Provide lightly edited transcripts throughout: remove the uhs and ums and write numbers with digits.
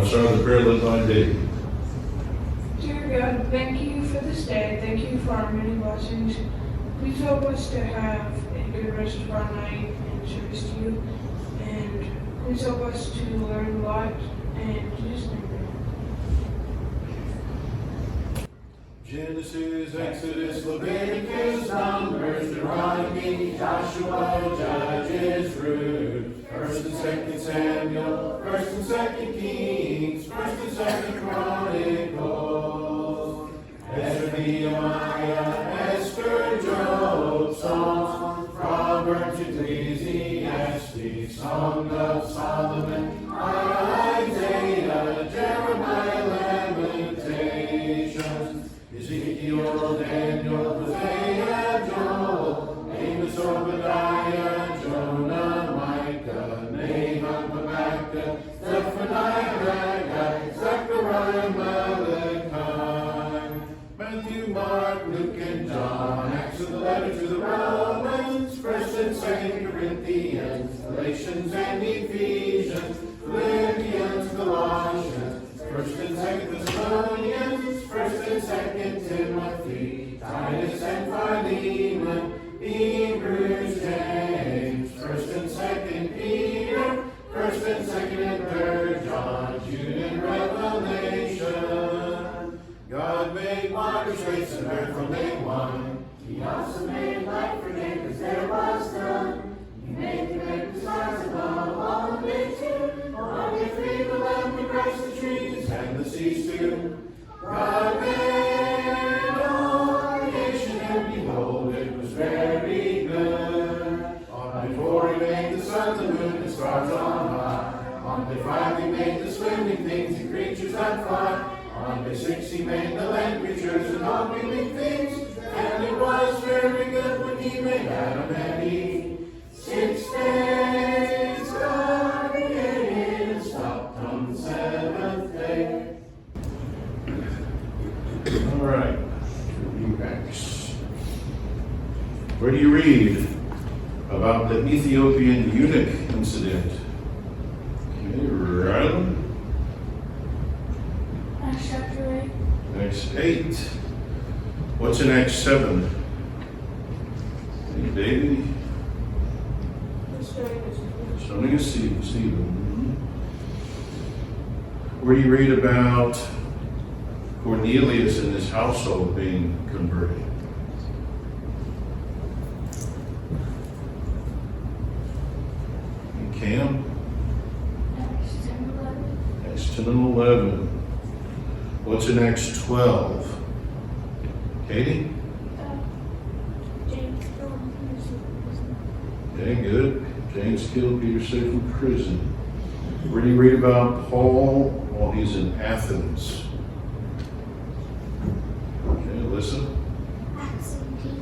We'll start with the prayer led by David. Dear God, thank you for this day. Thank you for our many blessings. Please help us to have a good rest of our night and service to you. And please help us to learn a lot and just Genesis, Exodus, Leviticus, Numbers, Deuteronomy, Joshua, Judges, Ruth, 1st and 2nd Samuel, 1st and 2nd Kings, 1st and 2nd Chronicles, Ezra, Nehemiah, Esther, Job, Psalms, Proverbs, Ecclesiastes, Song of Solomon, Isaiah, Jeremiah, Lamentations, Ezekiel, Daniel, Hosea, Joel, Amos, Obadiah, Jonah, Micah, Nahum, Habakkuk, Zephaniah, Haggai, Zechariah, Malachi, Matthew, Mark, Luke, and John, Acts of the letter to the Romans, 1st and 2nd Corinthians, Galatians and Ephesians, Philippians, Colossians, 1st and 2nd Thessalonians, 1st and 2nd Timothy, Titus and Philemon, Hebrews, James, 1st and 2nd Peter, 1st and 2nd and 3rd John, Jude and Revelation. God made water, space, and earth from day one. He also made light for day, because there was none. He made the great stars above all the day too. On the tree, the lamp, the grass, the trees, and the seas too. God made all creation, and behold, it was very good. On day 4 he made the sun, the moon, and stars on high. On day 5 he made the swimming things and creatures that fly. On day 6 he made the land creatures and all living things. And it was very good when he made Adam and Eve. 6 days God created and stopped on the 7th day. All right. Acts. Where do you read about the Ethiopian eunuch incident? Okay, Rylan. Acts chapter 8. Acts 8. What's in Acts 7? Hey, David. Stoning of Stephen. Where do you read about Cornelius and his household being converted? And Cam? Acts 10:11. Acts 10 and 11. What's in Acts 12? Katie? James Okay, good. James killed Peter safe from prison. Where do you read about Paul while he's in Athens? Okay, listen. Acts 17.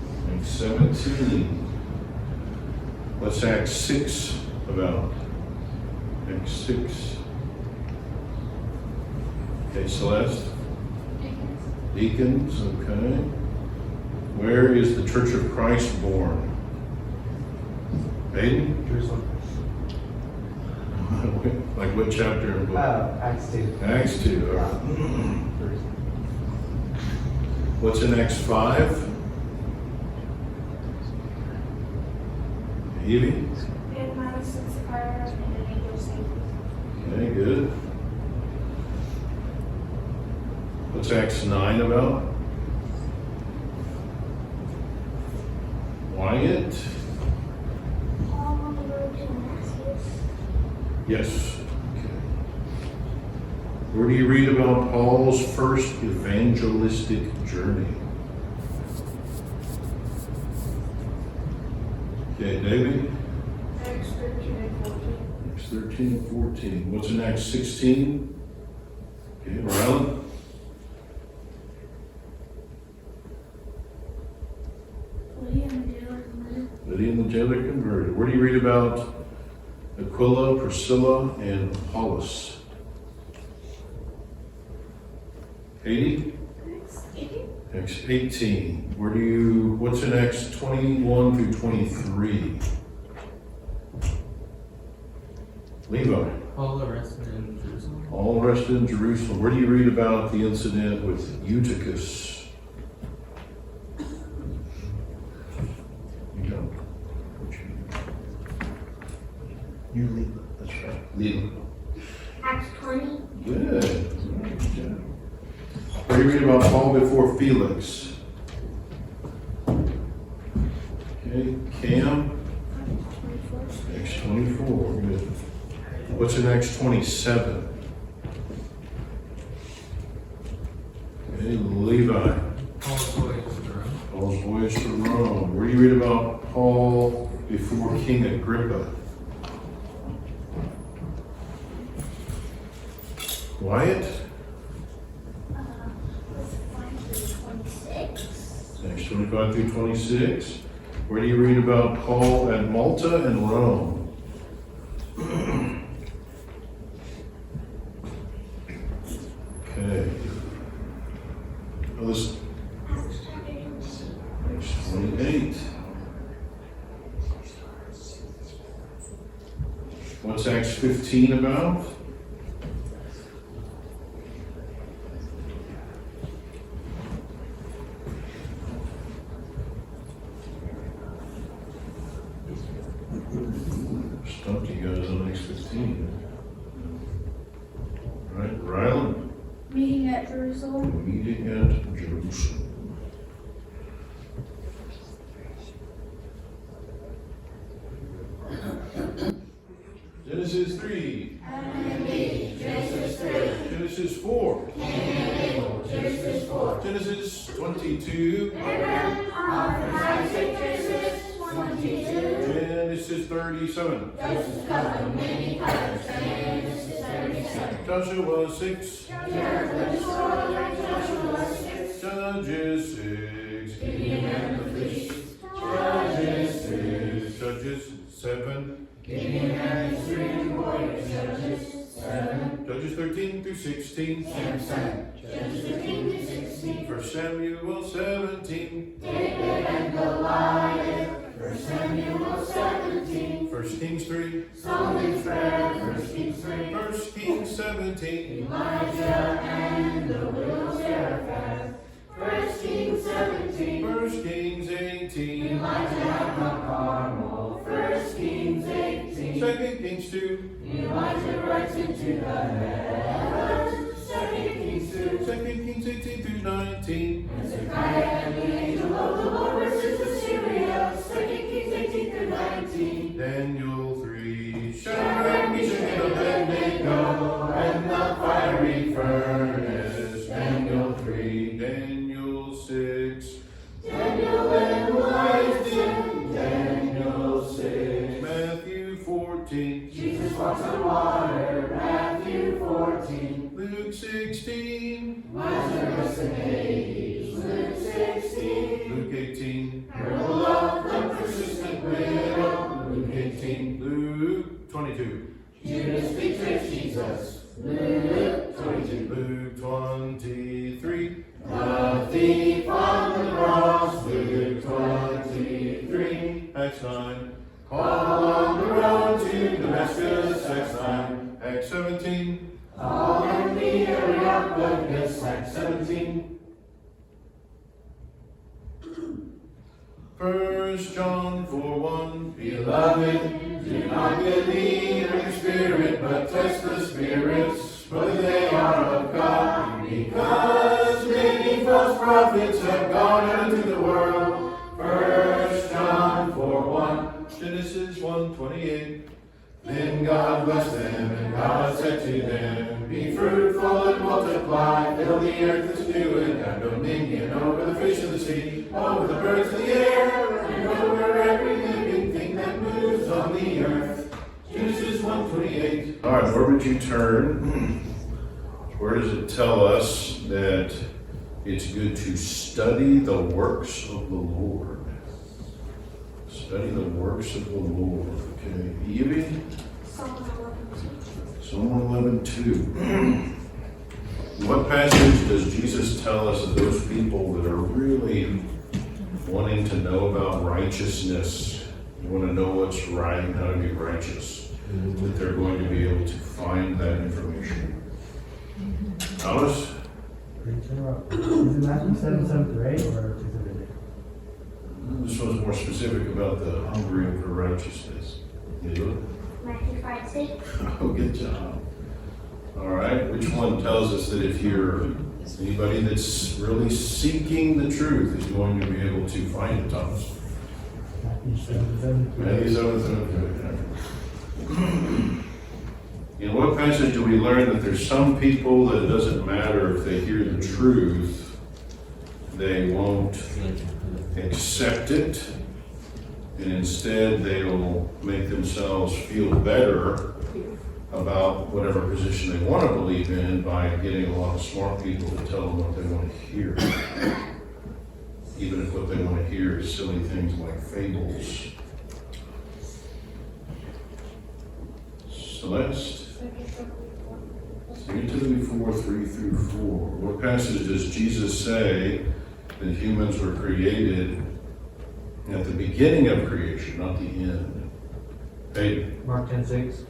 Acts 17. What's Acts 6 about? Acts 6. Okay, Celeste. Deacons, okay. Where is the Church of Christ born? Hayden? Jerusalem. Like what chapter and book? Acts 2. Acts 2. All right. What's in Acts 5? Evie? And Madison, Sapphira, and an angel saved. Okay, good. What's Acts 9 about? Wyatt? Paul on the road to Damascus. Yes. Okay. Where do you read about Paul's first evangelistic journey? Okay, David? Acts 13 and 14. Acts 13 and 14. What's in Acts 16? Okay, Rylan? Lydia and the jailer converted. Where do you read about Aquila, Priscilla, and Apollos? Katie? Acts 18. What's in Acts 21 through 23? Levi. Paul arrested in Jerusalem. All arrested in Jerusalem. Where do you read about the incident with Eutychus? You don't. You leave it. That's right. Leave it. Acts 20. Good. Good job. Where do you read about Paul before Felix? Okay, Cam. Acts 24. Good. What's in Acts 27? Okay, Levi. Paul's voyage to Rome. Paul's voyage to Rome. Where do you read about Paul before King Agrippa? Wyatt. Acts 25 through 26. Where do you read about Paul at Malta and Rome? Okay. Let's Acts 28. What's Acts 15 about? Stumped you guys on Acts 15. All right, Rylan. Meeting at Jerusalem. Meeting at Jerusalem. Genesis 3. Genesis 3. Genesis 4. Genesis 4. Genesis 22. Abraham offered Isaac. Genesis 22. Genesis 37. Joseph covered many colors. Genesis 37. Joshua 6. Jericho destroyed. Joshua 6. Judges 6. Gideon and the fleece. Judges 6. Judges 7. Gideon and his 3 warriors. Judges 7. Judges 13 through 16. Samson. Judges 13 to 16. 1 Samuel 17. David and Goliath. 1 Samuel 17. 1 Kings 3. Solomon's prayer. 1 Kings 3. 1 Kings 17. Elijah and the widow of Zarephath. 1 Kings 17. 1 Kings 18. Elijah at Mount Carmel. 1 Kings 18. 2 Kings 2. Elijah rides into the heavens. 2 Kings 2. 2 Kings 18 through 19. Hezekiah and the angel of the Lord versus Assyria. 2 Kings 18 through 19. Daniel 3. Shadrach, Meshach, and Abednego, and the fiery furnace. Daniel 3. Daniel 6. Daniel and the lions in Daniel 6. Matthew 14. Jesus walks on water. Matthew 14. Luke 16. Lazarus and Hades. Luke 16. Luke 18. Parable of the persistent widow. Luke 18. Luke 22. Judas betrays Jesus. Luke 22. Luke 23. The thief on the cross. Luke 23. Acts 9. All on the road to Damascus. Acts 9. Acts 17. All in the Areopagus. Acts 17. 1 John 4:1. Beloved, do not believe every spirit, but test the spirits, whether they are of God, because many false prophets have gone out into the world. 1 John 4:1. Genesis 1:28. Then God blessed them, and God said to them, be fruitful and multiply, fill the earth with steward, have dominion over the fish of the sea, over the birds of the air, and over every living thing that moves on the earth. Genesis 1:28. All right, where would you turn? Where does it tell us that it's good to study the works of the Lord? Study the works of the Lord. Okay, Evie? Psalm 11:2. What passage does Jesus tell us of those people that are really wanting to know about righteousness? You want to know what's right and how to be righteous. that they're going to be able to find that information. Thomas? Is it Matthew 7:7-8 or specifically? This one's more specific about the hungering for righteousness. Leela? Matthew 5:6. Oh, good job. All right, which one tells us that if you're anybody that's really seeking the truth is going to be able to find it, Thomas? Matthew 7:7. Matthew 7:7. In what passage do we learn that there's some people that it doesn't matter if they hear the truth, they won't accept it, and instead they'll make themselves feel better about whatever position they want to believe in by getting a lot of smart people to tell them what they want to hear. Even if what they want to hear is silly things like fables. Celeste? 2 Timothy 4:3-4. What passage does Jesus say that humans were created at the beginning of creation, not the end? Hey, Mark 10:6.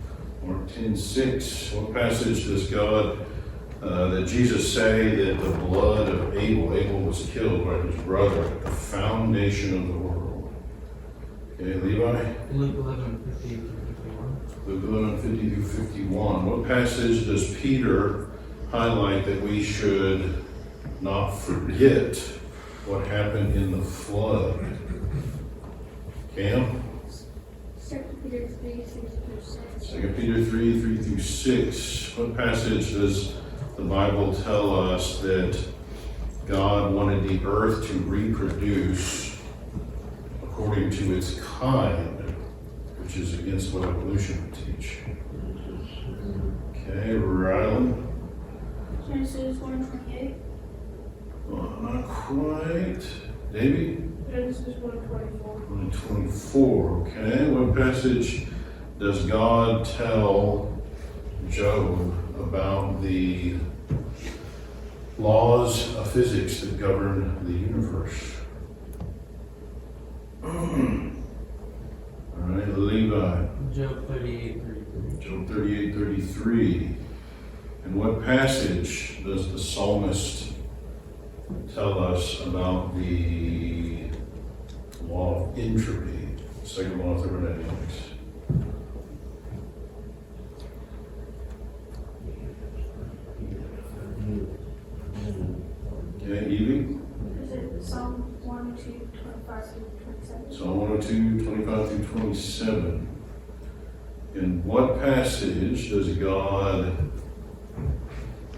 Mark 10:6. What passage does that Jesus say that the blood of Abel was killed by his brother at the foundation of the world? Okay, Levi? Luke 11:50-51. Luke 11:50-51. What passage does Peter highlight that we should not forget what happened in the flood? Cam? 2 Peter 3:6-6. 2 Peter 3:3-6. What passage does the Bible tell us that God wanted the earth to reproduce according to its kind, which is against what evolution would teach? Okay, Rylan? Genesis 1:28. Not quite. Davey? Genesis 1:24. 1:24. Okay, what passage does God tell Job about the laws of physics that govern the universe? All right, Levi. Job 38:33. Job 38:33. And what passage does the psalmist tell us about the law of entropy, second law of thermodynamics? Okay, Evie? Is it Psalm 102:25-27? Psalm 102, 25-27. In what passage does God,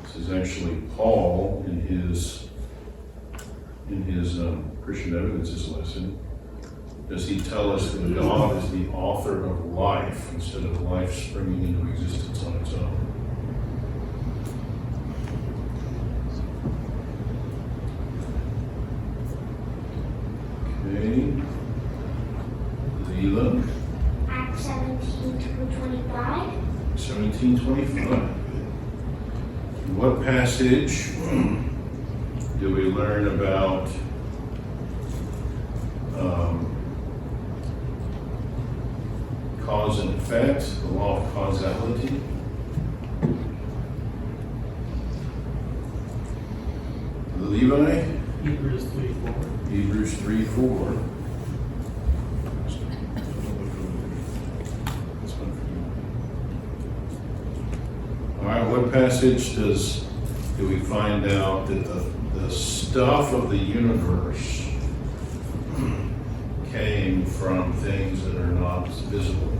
this is actually Paul in his Christian Evidences lesson, does he tell us that God is the author of life instead of life springing into existence on its own? Okay. Leela? Acts 17:25. 17:25. In what passage do we learn about cause and effect, the law of causality? Levi? Hebrews 3:4. Hebrews 3:4. All right, what passage do we find out that the stuff of the universe came from things that are not visible?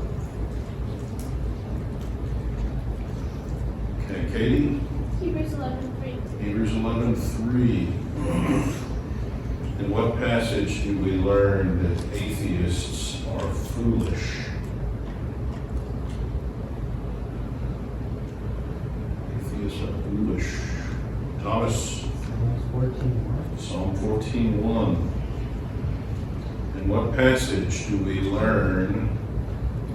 Okay, Katie? Hebrews 11:3. Hebrews 11:3. In what passage do we learn that atheists are foolish? Atheists are foolish. Thomas? Psalm 14:1. In what passage do we learn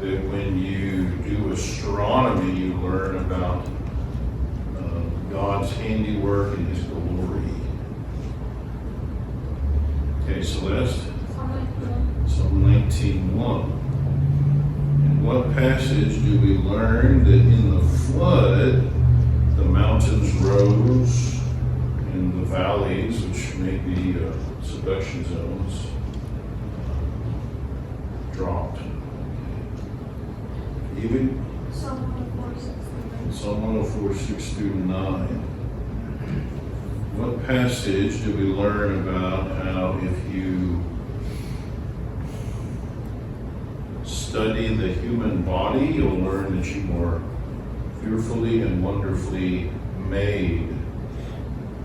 that when you do astronomy, you learn about God's handiwork and His glory? Okay, Celeste? Psalm 19:1. Psalm 19:1. In what passage do we learn that in the flood, the mountains rose and the valleys, which may be subduction zones, dropped? Even Psalm 104, 6 Psalm 104, 6 through 9. What passage do we learn about how if you study the human body, you'll learn that you are fearfully and wonderfully made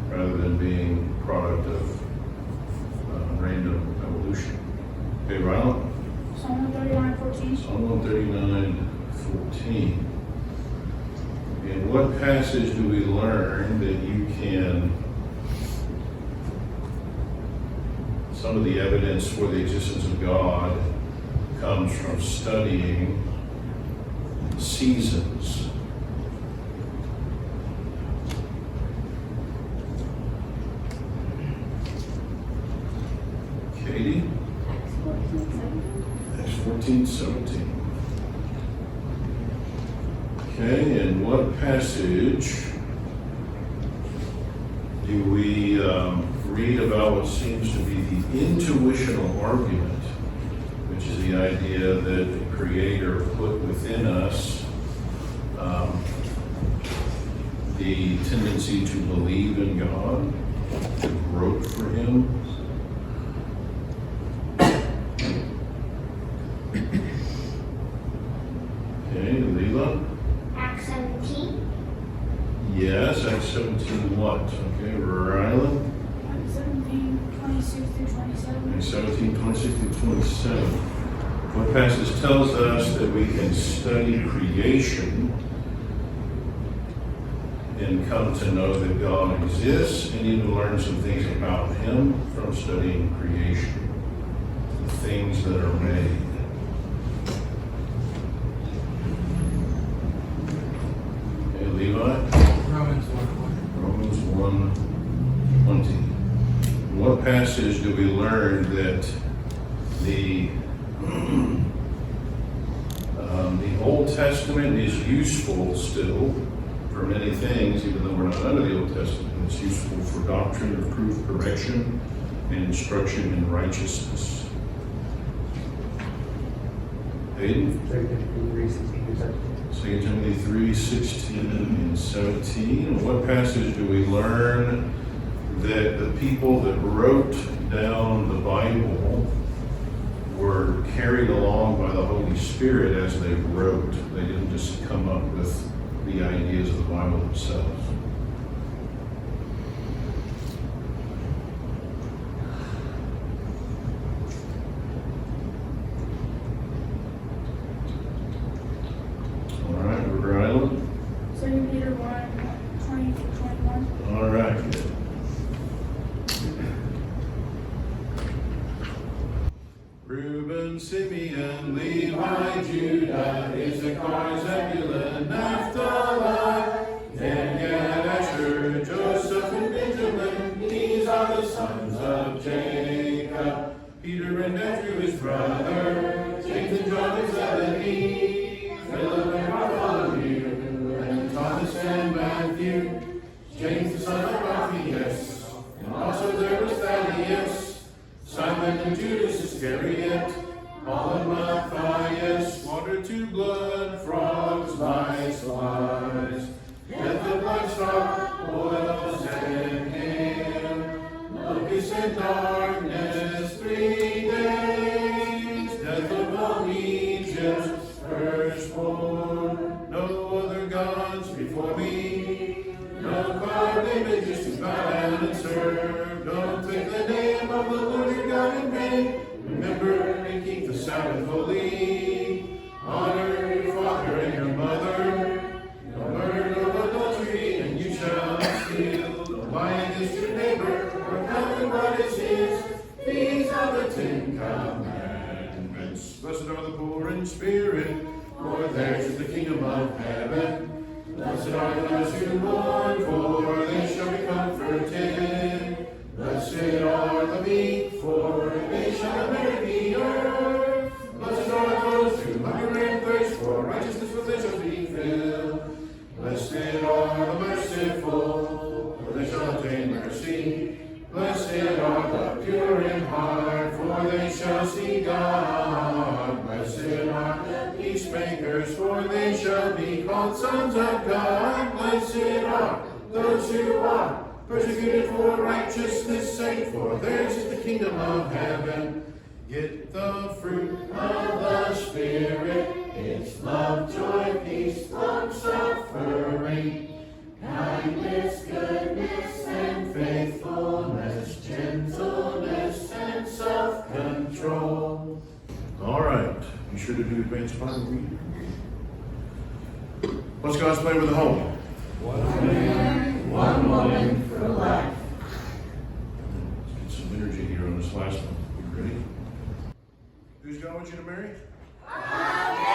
rather than being a product of random evolution? Okay, Ronald? Psalm 139, 14. Psalm 139, 14. In what passage do we learn that you can, some of the evidence for the existence of God comes from studying seasons? Katie? Acts 14, 17. Okay, and what passage do we read about what seems to be the intuitional argument, which is the idea that the Creator put within us the tendency to believe in God, to grope for Him? Okay, Leela? Acts 17. Yes, Acts 17 what? Okay, Rylan? Acts 17, 26 through 27. Acts 17, 26 through 27. What passage tells us that we can study creation and come to know that God exists and even learn some things about Him from studying creation, the things that are made. Okay, Levi? Romans 1:20. Romans 1:20. What passage do we learn that the Old Testament is useful still for many things, even though we're not under the Old Testament? It's useful for doctrine, reproof, correction, and instruction in righteousness. Hayden? 2 Timothy 3, 16 and 17. And what passage do we learn that the people that wrote down the Bible were carried along by the Holy Spirit as they wrote? They didn't just come up with the ideas of the Bible themselves. All right, River Island. 2 Peter 1, 20 through 21. All right. Reuben, Simeon, Levi, Judah, Issachar, Zebulun, Naphtali, Dan, Gad, Asher, Joseph, and Benjamin. These are the sons of Jacob. Peter and Andrew, his brother, James and John, his Zebedee, Philip and Bartholomew, and Thomas and Matthew, James the son of Alphaeus, and also there was Thaddeus, Simon and Judas Iscariot, Paul and Matthias, water to blood, frogs, mice, flies, death of livestock, oils and hair, locusts and darkness, 3 days, death of all Egypt's firstborn, no other gods before me, no carved images to bow down and serve, don't take the name of the Lord your God in vain, remember and keep the Sabbath holy, honor your father and your mother, no murder, no adultery, and you shall not steal, don't lie against your neighbor, or covet what is his, these are the 10 commandments. Blessed are the poor in spirit, for theirs is the kingdom of heaven. Blessed are those who mourn, for they shall be comforted. Blessed are the meek, for they shall inherit the earth. Blessed are those who hunger and thirst for they shall be called sons of God. Blessed are those who are persecuted for righteousness' sake, for theirs is the kingdom of heaven. Get the fruit of the Spirit, it's love, joy, peace, long-suffering, kindness, goodness, and faithfulness, gentleness, and self-control. All right, be sure to do advanced Bible reading. What's God's plan with the home? One woman for life. Let's get some energy here on this last one. You ready? Who's God wants you to marry? Amen.